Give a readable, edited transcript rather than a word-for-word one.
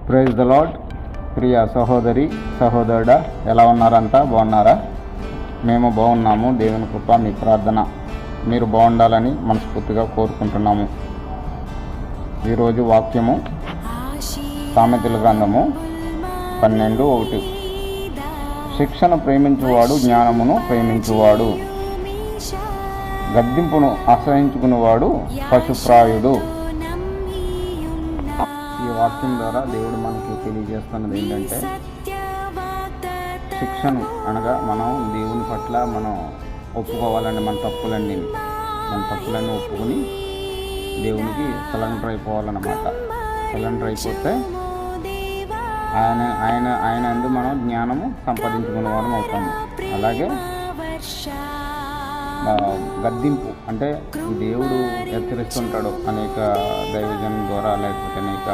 Praise the lord. ప్రియ సహోదరి సహోదరుడా, ఎలా ఉన్నారంతా? బాగున్నారా? మేము బాగున్నాము. దేవుని కృప, మీ ప్రార్థన మీరు బాగుండాలని మనస్ఫూర్తిగా కోరుకుంటున్నాము. ఈరోజు వాక్యము సామెతల గ్రంథము 12:1. శిక్షను ప్రేమించువాడు జ్ఞానమును ప్రేమించువాడు, గద్దింపును ఆశ్రయించుకునేవాడు పశుప్రాయుడు. ఈ వాక్యం ద్వారా దేవుడు మనకి తెలియజేస్తున్నది ఏంటంటే, శిక్షను అనగా మనం దేవుని పట్ల మనం ఒప్పుకోవాలండి. మన తప్పులన్నీ ఒప్పుకొని దేవునికి సరెండర్ అయిపోవాలన్నమాట. సరెండర్ అయిపోతే ఆయన అందు మనం జ్ఞానము సంపాదించుకునే వాళ్ళం అవుతాము. అలాగే గద్దింపు అంటే దేవుడు హెచ్చరిస్తుంటాడు అనేక దైవజనం ద్వారా, లేకపోతే అనేక